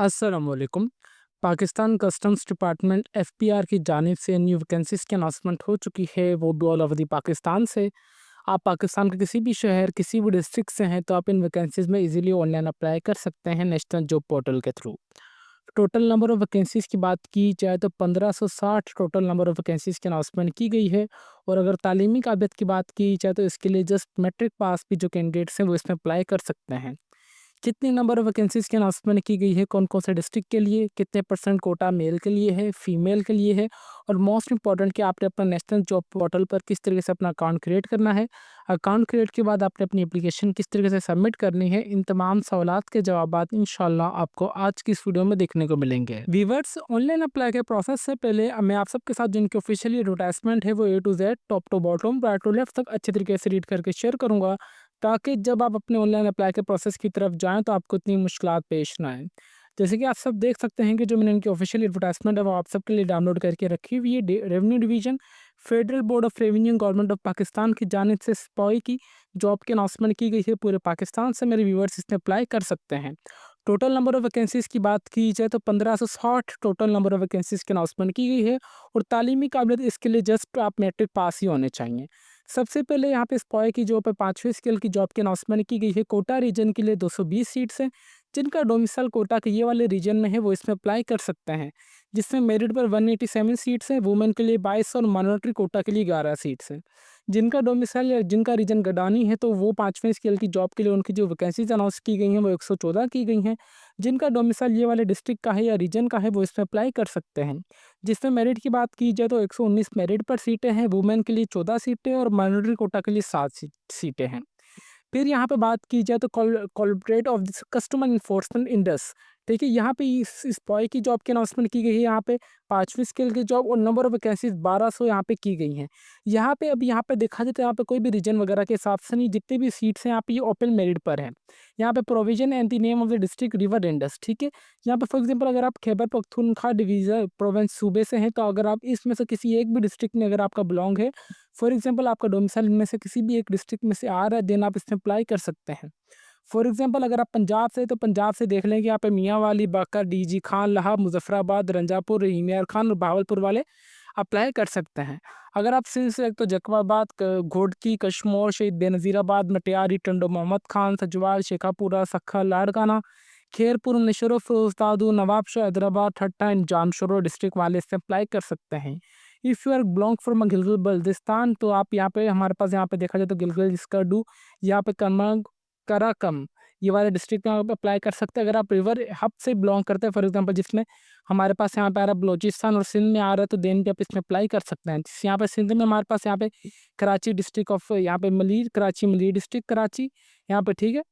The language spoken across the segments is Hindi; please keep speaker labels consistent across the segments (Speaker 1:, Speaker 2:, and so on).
Speaker 1: अस्सलामुअलैकुम। पाकिस्तान कस्टम्स डिपार्टमेंट एफपीआर की जानिब से न्यू वैकेंसीज़ की अनाउंसमेंट हो चुकी है, वो भी ऑल ओवर दी पाकिस्तान से। आप पाकिस्तान के किसी भी शहर, किसी भी डिस्ट्रिक्ट से हैं, तो आप इन वैकेंसीज़ में इजीली ऑनलाइन अप्लाई कर सकते हैं नेशनल जॉब पोर्टल के through. Total number of vacancies की बात की जाए तो 1560 टोटल नंबर ऑफ़ वैकेंसीज़ की अनाउंसमेंट की गई है। और अगर तालीमी काबिलियत की बात की जाए तो इसके लिए जस्ट मैट्रिक पास भी जो कैंडिडेट्स हैं, वो इसमें अप्लाई कर सकते हैं। कितनी नंबर ऑफ वैकेंसीज़ की अनाउंसमेंट की गई है, कौन-कौन से डिस्ट्रिक्ट के लिए, कितने परसेंट कोटा मेल के लिए है, फीमेल के लिए है, और मोस्ट इम्पॉर्टेंट कि आपने अपना नेशनल जॉब पोर्टल पर किस तरीके से अपना अकाउंट क्रिएट करना है। अकाउंट क्रिएट के बाद आपने अपनी एप्लीकेशन किस तरीके से सबमिट करनी है, इन तमाम सवालात के जवाबात इंशाल्लाह आपको आज की इस वीडियो में देखने को मिलेंगे। व्यूअर्स, ऑनलाइन अप्लाई के प्रोसेस से पहले मैं आप सबके साथ जिनकी ऑफिशियली एडवर्टाइजमेंट है वो A to Z, top to bottom, right to left तक अच्छे तरीके से रीड करके शेयर करूँगा, ताकि जब आप अपने ऑनलाइन अप्लाई के प्रोसेस की तरफ जाएँ तो आपको इतनी मुश्किलात पेश ना आएँ। जैसे कि आप सब देख सकते हैं कि जो मैंने इनकी ऑफिशियल एडवर्टाइजमेंट है वो आप सबके लिए डाउनलोड करके रखी हुई है। Revenue division, federal board of revenue, government of Pakistan की जानिब से सिपाही की जॉब की अनाउंसमेंट की गई है। पूरे पाकिस्तान से मेरे व्यूअर्स इसमें अप्लाई कर सकते हैं। टोटल नंबर ऑफ वैकेंसीज़ की बात की जाए तो 1560 टोटल नंबर ऑफ वैकेंसीज़ की अनाउंसमेंट की गई है। और तालीमी काबिलियत इसके लिए जस्ट आप मैट्रिक पास ही होने चाहिए। सबसे पहले यहाँ पे स्पॉय की जॉब है, 5वीं स्केल की जॉब की अनाउंसमेंट की गई है। कोटा रीजन के लिए 220 सीट्स हैं। जिनका डोमिसाइल कोटा के ये वाले रीजन में है वो इसमें अप्लाई कर सकते हैं। जिसमें मेरिट पर 187 सीट्स हैं, वुमेन के लिए 22 और माइनॉरिटी कोटा के लिए 11 सीट्स हैं। जिनका डोमिसाइल या जिनका रीजन गडानी है तो वो 5वीं स्केल की जॉब के लिए उनकी जो वैकेंसीज अनाउंस की गई हैं वो 114 की गई हैं। जिनका डोमिसाइल ये वाले डिस्ट्रिक्ट का है या रीजन का है वो इसमें अप्लाई कर सकते हैं। जिसमें मेरिट की बात की जाए तो 119 मेरिट पर सीटें हैं, वुमेन के लिए 14 सीटें और माइनॉरिटी कोटा के लिए 7 सीटें हैं। फिर यहाँ पे बात की जाए तो corporate of this customer enforcement Indus, ठीक है। यहाँ पे इस बॉय की जॉब की अनाउंसमेंट की गई है। यहाँ पे 5वीं स्केल की जॉब और नंबर ऑफ वैकेंसीज 1200 यहाँ पे की गई हैं। यहाँ पे अब यहाँ पे देखा जाए तो यहाँ पे कोई भी रीजन वगैरह के हिसाब से नहीं, जितने भी सीट्स हैं यहाँ पे ये ओपन मेरिट पर हैं। यहाँ पे provision and the name of the district river Indus, ठीक है। यहाँ पे फॉर एग्जांपल अगर आप खैबर पख्तूनख्वा डिवीजन प्रोविंस सूबे से हैं तो अगर आप इसमें से किसी एक भी डिस्ट्रिक्ट में अगर आपका बिलोंग है, फॉर एग्जांपल आपका डोमिसाइल इनमें से किसी भी एक डिस्ट्रिक्ट में से आ रहा है, देन आप इसमें अप्लाई कर सकते हैं। फॉर एग्जांपल अगर आप पंजाब से तो पंजाब से देख लें कि यहाँ पे मियांवाली, बांका, डीजी खान, लाहौर, मुजफ्फराबाद, रंजापुर, हिमियार खान और बहावलपुर वाले अप्लाई कर सकते हैं। अगर आप सिंध से तो जैकबाबाद, घोड़की, कशमोर, शहीद बेनज़ीराबाद, मटियारी, टंडो मोहम्मद खान, सजवाल, शेखापुरा, सखा, लाड़काना, खेरपुर, नशरो, फिरोजदादू, नवाबशाह, हैदराबाद, ठट्टा एंड जामशोरो डिस्ट्रिक्ट वाले से अप्लाई कर सकते हैं। If you are belong from Gilgit Baltistan तो आप यहाँ पे हमारे पास यहाँ पे देखा जाए तो गिलगित स्कर्दू, यहाँ पे कमंग, कराकम, ये वाले डिस्ट्रिक्ट में आप अप्लाई कर सकते हैं। अगर आप रिवर हब से बिलोंग करते हैं, फॉर एग्जांपल जिसमें हमारे पास यहाँ पे आ रहा है बलोचिस्तान और सिंध में आ रहा है, तो देन भी आप इसमें अप्लाई कर सकते हैं। जैसे यहाँ पे सिंध में हमारे पास यहाँ पे कराची डिस्ट्रिक्ट ऑफ यहाँ पे मलीर, कराची मलीर डिस्ट्रिक्ट कराची यहाँ पे, ठीक है।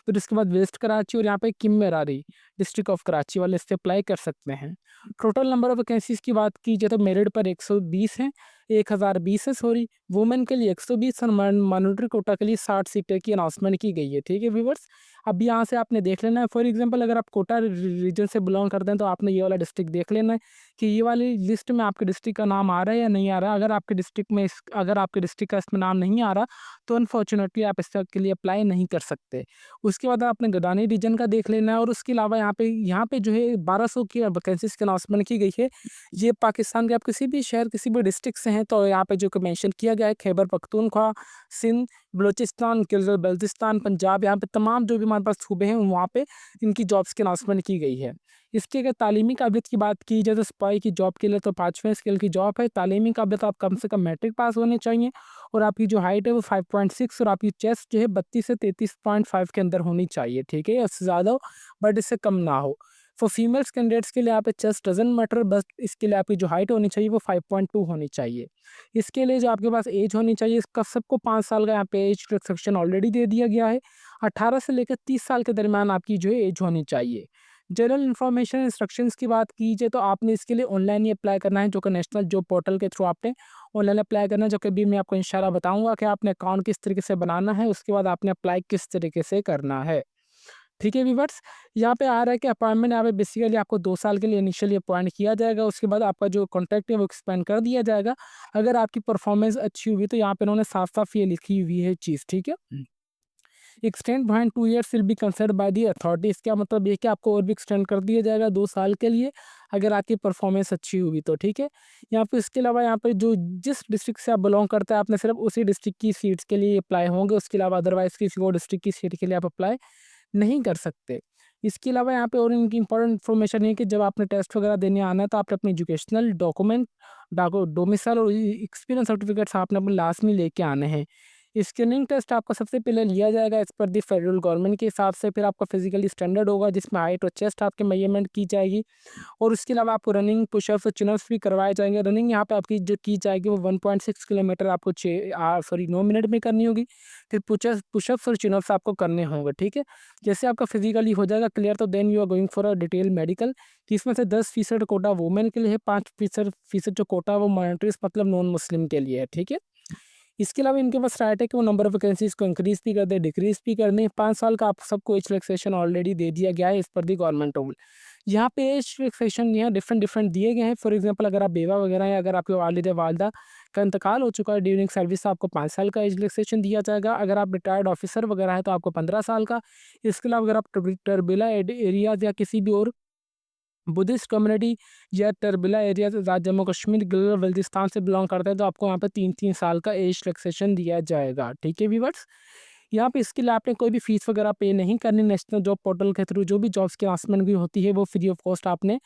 Speaker 1: फिर उसके बाद वेस्ट कराची और यहाँ पे किम्मेरारी डिस्ट्रिक्ट ऑफ कराची वाले इससे अप्लाई कर सकते हैं। टोटल नंबर ऑफ वैकेंसीज की बात की जाए तो मेरिट पर 120 हैं, 1020 है सॉरी। वुमेन के लिए 120 और माइनॉरिटी कोटा के लिए 60 सीटें की अनाउंसमेंट की गई है, ठीक है व्यूवर्स। अब यहाँ से आपने देख लेना है, फॉर एग्जांपल अगर आप कोटा रीजन से बिलोंग करते हैं तो आपने ये वाला डिस्ट्रिक्ट देख लेना है कि ये वाली लिस्ट में आपके डिस्ट्रिक्ट का नाम आ रहा है या नहीं आ रहा। अगर आपके डिस्ट्रिक्ट में अगर आपके डिस्ट्रिक्ट का इसमें नाम नहीं आ रहा तो अनफॉर्चुनेटली आप इसके लिए अप्लाई नहीं कर सकते। उसके बाद आपने गडानी रीजन का देख लेना है। और उसके अलावा यहाँ पे जो है 1200 की वैकेंसीज़ की अनाउंसमेंट की गई है। ये पाकिस्तान के आप किसी भी शहर, किसी भी डिस्ट्रिक्ट से हैं तो यहाँ पे जो कि मेंशन किया गया है खैबर पख्तूनख्वा, सिंध, बलूचिस्तान, गिलगित बल्तिस्तान, पंजाब, यहाँ पे तमाम जो भी हमारे पास सूबे हैं वहाँ पे इनकी जॉब्स की अनाउंसमेंट की गई है। इसकी अगर तालीमी काबिलियत की बात की जाए तो सिपाही की जॉब के लिए तो 5वें स्केल की जॉब है। तालीमी काबिलियत आप कम से कम मैट्रिक पास होने चाहिए। और आपकी जो हाइट है वो 5.6 और आपकी चेस्ट जो है 32 से 33.5 के अंदर होनी चाहिए, ठीक है। इससे ज़्यादा हो बट इससे कम ना हो। फॉर फीमेल्स कैंडिडेट्स के लिए यहाँ पे चेस्ट डजंट मैटर, बस इसके लिए आपकी जो हाइट होनी चाहिए वो 5.2 होनी चाहिए। इसके लिए जो आपके पास एज होनी चाहिए, इसका सबको 5 साल का यहाँ पे एज रिस्ट्रिक्शन ऑलरेडी दे दिया गया है। 18 से लेकर 30 साल के दरमियान आपकी जो है एज होनी चाहिए। जनरल इन्फॉर्मेशन इंस्ट्रक्शंस की बात कीजिए तो आपने इसके लिए ऑनलाइन ही अप्लाई करना है, जो कि नेशनल जॉब पोर्टल के थ्रू आपने ऑनलाइन अप्लाई करना है, जो कि अभी मैं आपको इंशाल्लाह बताऊंगा कि आपने अकाउंट किस तरीके से बनाना है, उसके बाद आपने अप्लाई किस तरीके से करना है, ठीक है व्यूवर्स। यहाँ पे आ रहा है कि अपॉइंटमेंट यहाँ पे बेसिकली आपको 2 साल के लिए इनिशियली अपॉइंट किया जाएगा। उसके बाद आपका जो कॉन्ट्रैक्ट है वो एक्सपेंड कर दिया जाएगा। अगर आपकी परफॉर्मेंस अच्छी हुई तो यहाँ पे उन्होंने साफ साफ ये लिखी हुई है चीज़, ठीक है। Extend behind 2 years will be considered by the authority. इसका मतलब ये कि आपको और भी एक्सटेंड कर दिया जाएगा 2 साल के लिए, अगर आपकी परफॉर्मेंस अच्छी हुई तो, ठीक है। यहाँ पे इसके अलावा यहाँ पे जो जिस डिस्ट्रिक्ट से आप बिलोंग करते हैं, आपने सिर्फ उसी डिस्ट्रिक्ट की सीट्स के लिए अप्लाई होंगे, उसके अलावा अदरवाइज़ किसी और डिस्ट्रिक्ट की सीट के लिए आप अप्लाई नहीं कर सकते। इसके अलावा यहाँ पे और इनकी इंपॉर्टेंट इन्फॉर्मेशन है कि जब आपने टेस्ट वगैरह देने आना है, तो आपने अपने एजुकेशनल डॉक्यूमेंट, डोमिसाइल और एक्सपीरियंस सर्टिफिकेट्स आपने अपने लास्ट में लेके आने हैं। स्क्रीनिंग टेस्ट आपका सबसे पहले लिया जाएगा एज पर दी फेडरल गवर्नमेंट के हिसाब से, फिर आपका फिजिकली स्टैंडर्ड होगा जिसमें हाइट और चेस्ट आपके मेजरमेंट की जाएगी, और उसके अलावा आपको रनिंग, पुशअप्स और चिनअप्स भी करवाए जाएंगे। रनिंग यहाँ पे आपकी जो की जाएगी वो 1.6 किलोमीटर आपको 9 मिनट में करनी होगी। फिर पुशअप्स और चिनअप्स आपको करने होंगे, ठीक है। जैसे आपका फिजिकली हो जाएगा क्लियर, तो then you are going for a detail medical, कि इसमें से 10% कोटा वुमेन के लिए है, 5% जो कोटा वो माइनॉरिटीज मतलब नॉन मुस्लिम के लिए है, ठीक है। इसके अलावा इनके पास राइट है कि वो नंबर ऑफ वैकेंसीज को इंक्रीज भी कर दे, डिक्रीज भी कर दें। 5 साल का आप सबको एज रिलैक्सेशन ऑलरेडी दे दिया गया है इस पर दी गवर्नमेंट रूल। यहाँ पे एज रिलैक्सेशन यहाँ डिफरेंट डिफरेंट दिए गए हैं। फॉर एग्जांपल अगर आप बेवा वगैरह हैं, अगर आपके वालिद वालदा का इंतकाल हो चुका है ड्यूरिंग सर्विस, तो आपको 5 साल का एज रिलैक्सेशन दिया जाएगा। अगर आप रिटायर्ड ऑफिसर वगैरह है तो आपको 15 साल का। इसके अलावा अगर आप टर्बिला एरियाज या किसी भी और बुद्धिस्ट कम्युनिटी या टर्बिला एरिया से जम्मू कश्मीर गिलगित बल्तिस्तान से बिलोंग करते हैं, तो आपको यहाँ पे 3-3 साल का एज रिलैक्सेशन दिया जाएगा, ठीक है व्यूअर्स। यहाँ पे इसके लिए आपने कोई भी फीस वगैरह पे नहीं करनी। नेशनल जॉब पोर्टल के थ्रू जो भी जॉब्स की अनाउंसमेंट भी होती है वो फ्री ऑफ कॉस्ट आपने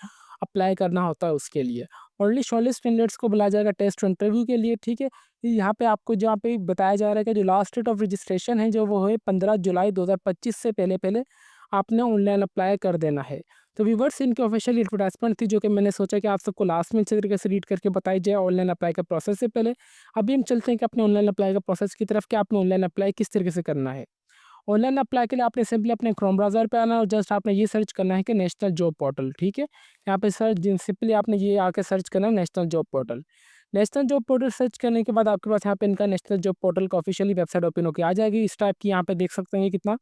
Speaker 1: अप्लाई करना होता है उसके लिए। ओनली शॉर्टलिस्ट कैंडिडेट्स को बुलाया जाएगा टेस्ट इंटरव्यू के लिए, ठीक है। यहाँ पे आपको जहाँ पे बताया जा रहा है कि जो लास्ट डेट ऑफ रजिस्ट्रेशन है जो वो है 15 जुलाई 2025 से पहले पहले आपने ऑनलाइन अप्लाई कर देना है। तो व्यूअर्स इनकी ऑफिशियल एडवर्टाइजमेंट थी जो कि मैंने सोचा कि आप सबको लास्ट में अच्छे तरीके से रीड करके बताई जाए ऑनलाइन अप्लाई का प्रोसेस से पहले। अभी हम चलते हैं कि अपने ऑनलाइन अप्लाई का प्रोसेस की तरफ, कि आपने ऑनलाइन अप्लाई किस तरीके से करना है। ऑनलाइन अप्लाई के लिए आपने सिंपली अपने क्रोम ब्राउज़र पे आना है और जस्ट आपने ये सर्च करना है कि नेशनल जॉब पोर्टल, ठीक है। यहाँ पे सर्च सिंपली आपने ये आके सर्च करना है national job portal. National job portal search करने के बाद आपके पास यहाँ पे इनका नेशनल जॉब पोर्टल का ऑफिशियली वेबसाइट ओपन होकर आ जाएगी। इस टाइप की यहाँ पे देख सकते हैं कितना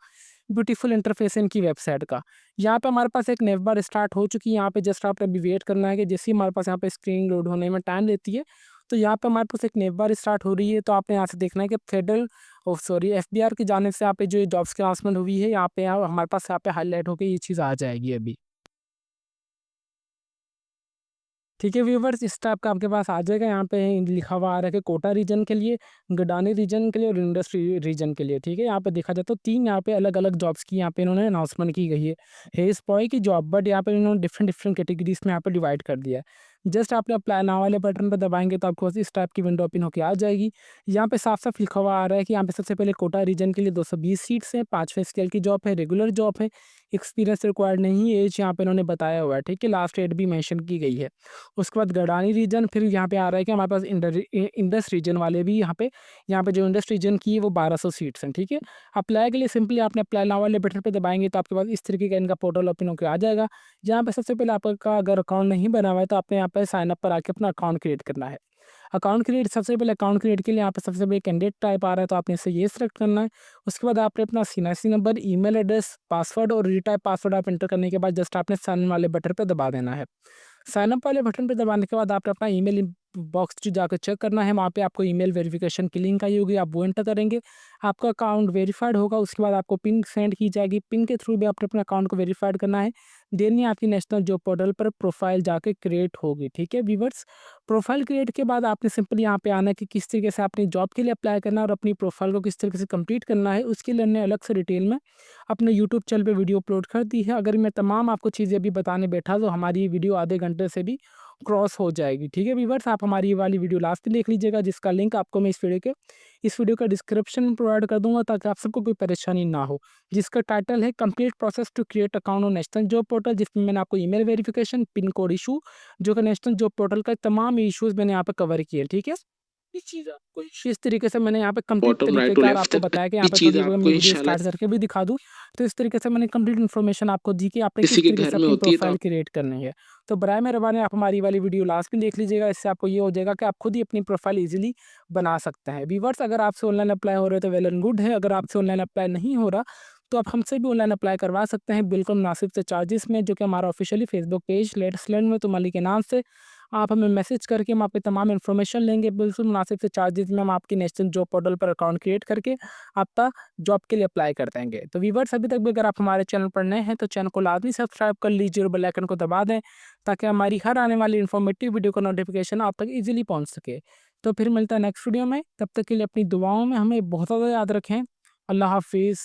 Speaker 1: ब्यूटीफुल इंटरफेस है इनकी वेबसाइट का। यहाँ पे हमारे पास एक नेव बार स्टार्ट हो चुकी है। यहाँ पे जस्ट आपने अभी वेट करना है कि जैसे ही हमारे पास यहाँ पे स्क्रीन लोड होने में टाइम लेती है, तो यहाँ पे हमारे पास एक नेव बार स्टार्ट हो रही है। तो आपने यहाँ से देखना है कि फेडरल सॉरी एफबीआर की जानिब से यहाँ पे जो जॉब्स की अनाउंसमेंट हुई है, यहाँ पे हमारे पास यहाँ पे हाईलाइट होकर ये चीज़ आ जाएगी अभी, ठीक है व्यूवर्स। इस टाइप का आपके पास आ जाएगा। यहाँ पे लिखा हुआ आ रहा है कि कोटा रीजन के लिए, गडानी रीजन के लिए और इंडस्ट्री रीजन के लिए, ठीक है। यहाँ पे देखा जाए तो 3 यहाँ पे अलग अलग जॉब्स की यहाँ पे इन्होंने अनाउंसमेंट की गई है। हेज बॉय की जॉब, बट यहाँ पे इन्होंने डिफरेंट डिफरेंट कैटेगरीज में यहाँ पे डिवाइड कर दिया है। जस्ट आपने अप्लाई नाउ वाले बटन पर दबाएंगे तो आपको इस टाइप की विंडो ओपन होकर आ जाएगी। यहाँ पे साफ साफ लिखा हुआ आ रहा है कि यहाँ पे सबसे पहले कोटा रीजन के लिए 220 सीट्स हैं, 5वें स्केल की जॉब है, रेगुलर जॉब है, एक्सपीरियंस रिक्वायर्ड नहीं है, एज यहाँ पे इन्होंने बताया हुआ है, ठीक है। लास्ट डेट भी मेंशन की गई है। उसके बाद गडानी रीजन, फिर यहाँ पे आ रहा है कि हमारे पास इंडस रीजन वाले भी यहाँ पे जो इंडस रीजन की है वो 1200 सीट्स हैं, ठीक है। अप्लाई के लिए सिंपली आपने अप्लाई नाउ वाले बटन पे दबाएंगे तो आपके पास इस तरीके का इनका पोर्टल ओपन होकर आ जाएगा। यहाँ पे सबसे पहले आपका अगर अकाउंट नहीं बना हुआ है तो आपने यहाँ पे साइन अप पर आके अपना अकाउंट क्रिएट करना है। अकाउंट क्रिएट सबसे पहले अकाउंट क्रिएट के लिए यहाँ पे सबसे पहले कैंडिडेट टाइप आ रहा है, तो आपने इसे ये सिलेक्ट करना है। उसके बाद आपने अपना CNIC number, email address, password और रीटाइप पासवर्ड आप एंटर करने के बाद जस्ट आपने साइन वाले बटन पे दबा देना है। साइन अप वाले बटन पे दबाने के बाद आपने अपना ईमेल बॉक्स जो जाकर चेक करना है, वहाँ पे आपको ईमेल वेरिफिकेशन की लिंक आई होगी, आप वो एंटर करेंगे, आपका अकाउंट वेरीफाइड होगा। उसके बाद आपको पिन सेंड की जाएगी, पिन के थ्रू भी आपने अपने अकाउंट को वेरीफाइड करना है। देन ही आपकी नेशनल जॉब पोर्टल पर प्रोफाइल जाके क्रिएट होगी, ठीक है व्यूअर्स। प्रोफाइल क्रिएट के बाद आपने सिंपली यहाँ पे आना है कि किस तरीके से अपनी जॉब के लिए अप्लाई करना है और अपनी प्रोफाइल को किस तरीके से कंप्लीट करना है। उसके लिए हमने अलग से डिटेल में अपने यूट्यूब चैनल पे वीडियो अपलोड कर दी है। अगर मैं तमाम आपको चीज़ें अभी बताने बैठा तो हमारी ये वीडियो आधे घंटे से भी क्रॉस हो जाएगी, ठीक है व्यूअर्स। आप हमारी ये वाली वीडियो लास्ट में देख लीजिएगा, जिसका लिंक आपको मैं इस वीडियो का डिस्क्रिप्शन में प्रोवाइड कर दूंगा, ताकि आप सबको कोई परेशानी ना हो। जिसका टाइटल है complete process to create account on national job portal, जिसमें मैंने आपको email verification, pin code issue, जो कि नेशनल जॉब पोर्टल का तमाम इश्यूज मैंने यहाँ पे कवर किए, ठीक है। इस चीज़ आपको इस तरीके से मैंने यहाँ पे कंप्लीट
Speaker 2: बॉटम राइट टू
Speaker 1: तरीकेकार
Speaker 2: लेफ्ट
Speaker 1: आपको
Speaker 2: तक
Speaker 1: बताया कि
Speaker 2: भी
Speaker 1: यहाँ पे
Speaker 2: चीज
Speaker 1: थोड़ी अगर
Speaker 2: आपको
Speaker 1: मैं वीडियो
Speaker 2: इंशाल्लाह
Speaker 1: स्टार्ट करके भी दिखा दूँ, तो इस तरीके से मैंने कंप्लीट इन्फॉर्मेशन आपको दी कि आपने
Speaker 2: किसी
Speaker 1: किस
Speaker 2: के
Speaker 1: तरीके
Speaker 2: घर
Speaker 1: से
Speaker 2: में
Speaker 1: अपनी
Speaker 2: होती है तो
Speaker 1: प्रोफाइल क्रिएट करनी है। तो बराए मेहरबानी आप हमारी वाली वीडियो लास्ट में देख लीजिएगा, इससे आपको ये हो जाएगा कि आप खुद ही अपनी प्रोफाइल ईजिली बना सकते हैं। व्यूअर्स अगर आपसे ऑनलाइन अप्लाई हो रहे हो तो वेल एंड गुड है, अगर आपसे ऑनलाइन अप्लाई नहीं हो रहा तो आप हमसे भी ऑनलाइन अप्लाई करवा सकते हैं बिल्कुल मुनासिब से चार्जेस में, जो कि हमारा officially Facebook page latest learn में तुम अली के नाम से आप हमें मैसेज करके हम आपकी तमाम इन्फॉर्मेशन लेंगे, बिल्कुल मुनासिब से चार्जेस में हम आपकी नेशनल जॉब पोर्टल पर अकाउंट क्रिएट करके आपका जॉब के लिए अप्लाई कर देंगे। तो व्यूअर्स, अभी तक भी अगर आप हमारे चैनल पर नए हैं तो चैनल को लाजमी सब्सक्राइब कर लीजिए और बेल आइकन को दबा दें, ताकि हमारी हर आने वाली इन्फॉर्मेटिव वीडियो का नोटिफिकेशन आप तक ईजिली पहुँच सके। तो फिर मिलता है नेक्स्ट वीडियो में, तब तक के लिए अपनी दुआओं में हमें बहुत ज़्यादा याद रखें। अल्लाह हाफिज़।